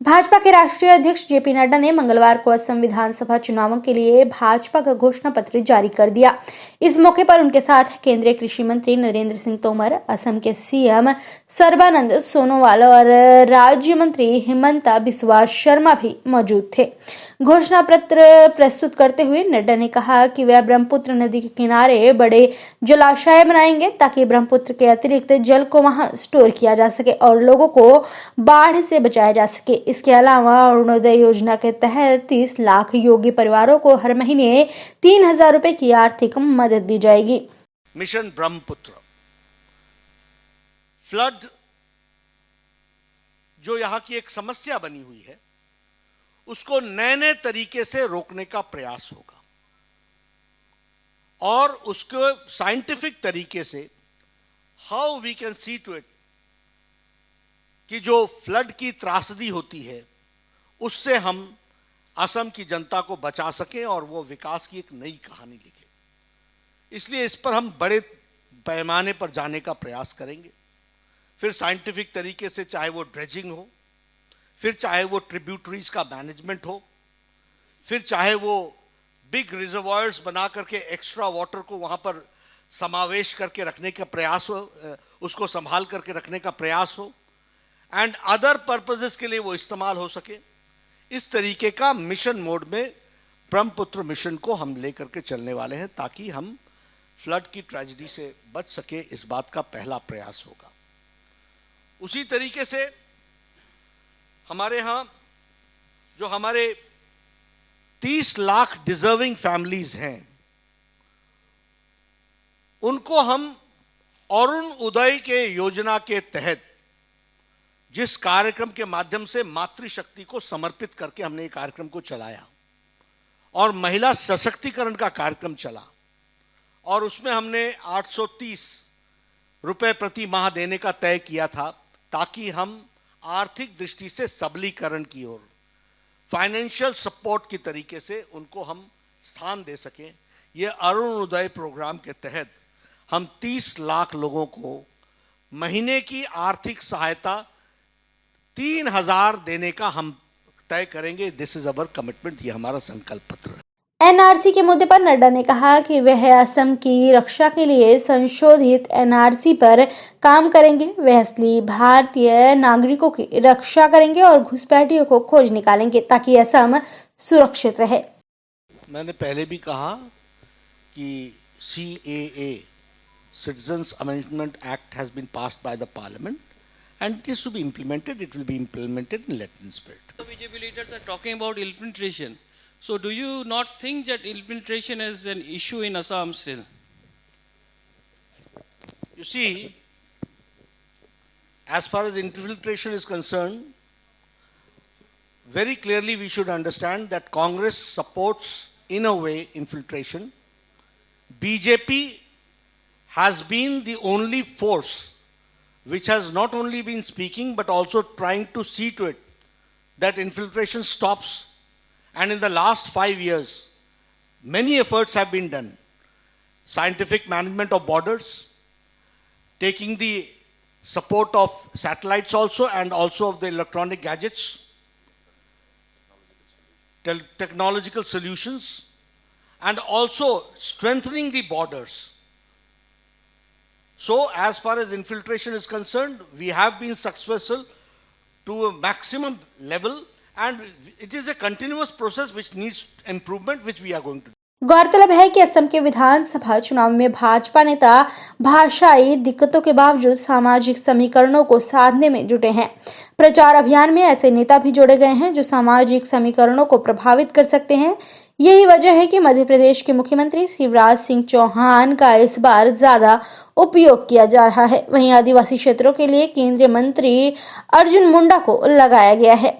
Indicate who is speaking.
Speaker 1: भाजपा के राष्ट्रीय अध्यक्ष जेपी नड्डा ने मंगलवार को असम विधानसभा चुनावों के लिए भाजपा का घोषणा पत्र जारी कर दिया। इस मौके पर उनके साथ केंद्रीय कृषि मंत्री नरेंद्र सिंह तोमर, असम के सीएम सर्बानंद सोनोवाल और राज्य मंत्री हिमंता बिस्वा शर्मा भी मौजूद थे। घोषणा पत्र प्रस्तुत करते हुए नड्डा ने कहा कि वह ब्रह्मपुत्र नदी के किनारे बड़े जलाशय बनाएंगे ताकि ब्रह्मपुत्र के अतिरिक्त जल को वहां स्टोर किया जा सके और लोगों को बाढ़ से बचाया जा सके। इसके अलावा अरुणोदय योजना के तहत 30 लाख योगी परिवारों को हर महीने 3,000 रुपए की आर्थिक मदद दी जाएगी।
Speaker 2: मिशन ब्रह्मपुत्र फ्लड जो यहाँ की एक समस्या बनी हुई है, उसको नए नए तरीके से रोकने का प्रयास होगा और उसको साइंटिफिक तरीके से how we can see to it कि जो फ्लड की त्रासदी होती है उससे हम असम की जनता को बचा सकें और वो विकास की एक नई कहानी लिखें। इसलिए इस पर हम बड़े पैमाने पर जाने का प्रयास करेंगे। फिर साइंटिफिक तरीके से, चाहे वो ड्रेजिंग हो, फिर चाहे वो ट्रिब्यूटरीज का मैनेजमेंट हो, फिर चाहे वो बिग रिजर्वायर्स बना करके एक्स्ट्रा वाटर को वहाँ पर समावेश करके रखने का प्रयास हो, उसको संभाल करके रखने का प्रयास हो एंड अदर पर्पसेस के लिए वो इस्तेमाल हो सके। इस तरीके का मिशन मोड में ब्रह्मपुत्र मिशन को हम लेकर के चलने वाले हैं ताकि हम फ्लड की ट्रेजेडी से बच सके। इस बात का पहला प्रयास होगा। उसी तरीके से हमारे यहाँ जो हमारे 30 लाख डिजर्विंग फैमिलीज हैं, उनको हम अरुण उदय के योजना के तहत जिस कार्यक्रम के माध्यम से मातृशक्ति को समर्पित करके हमने ये कार्यक्रम को चलाया और महिला सशक्तिकरण का कार्यक्रम चला और उसमें हमने 830 रुपए प्रति माह देने का तय किया था ताकि हम आर्थिक दृष्टि से सबलीकरण की ओर फाइनेंशियल सपोर्ट की तरीके से उनको हम स्थान दे सकें। ये अरुण उदय प्रोग्राम के तहत हम 30 लाख लोगों को महीने की आर्थिक सहायता 3,000 देने का हम तय करेंगे। दिस इज अवर कमिटमेंट, ये हमारा संकल्प पत्र है।
Speaker 1: एनआरसी के मुद्दे पर नड्डा ने कहा कि वह असम की रक्षा के लिए संशोधित एनआरसी पर काम करेंगे। वह असली भारतीय नागरिकों की रक्षा करेंगे और घुसपैठियों को खोज निकालेंगे ताकि असम सुरक्षित रहे।
Speaker 2: मैंने पहले भी कहा कि CAA Citizens Amendment Act has been passed by the Parliament and it is to be implemented. It will be implemented in Latin spirit.
Speaker 3: The BJP leaders are talking about infiltration. So do you not think that infiltration is an issue in Assam still?
Speaker 2: You see, as far as infiltration is concerned, very clearly we should understand that Congress supports, in a way, infiltration. BJP has been the only force which has not only been speaking but also trying to see to it that infiltration stops. And in the last 5 years, many efforts have been done. Scientific management of borders, taking the support of satellites also and also of the electronic gadgets, technological solutions, and also strengthening the borders. So as far as infiltration is concerned, we have been successful to a maximum level and it is a continuous process which needs improvement, which we are going to do.
Speaker 1: गौरतलब है कि असम के विधानसभा चुनाव में भाजपा नेता भाषाई दिक्कतों के बावजूद सामाजिक समीकरणों को साधने में जुटे हैं। प्रचार अभियान में ऐसे नेता भी जोड़े गए हैं जो सामाजिक समीकरणों को प्रभावित कर सकते हैं। यही वजह है कि मध्य प्रदेश के मुख्यमंत्री शिवराज सिंह चौहान का इस बार ज्यादा उपयोग किया जा रहा है। वहीं आदिवासी क्षेत्रों के लिए केंद्रीय मंत्री अर्जुन मुंडा को लगाया गया है।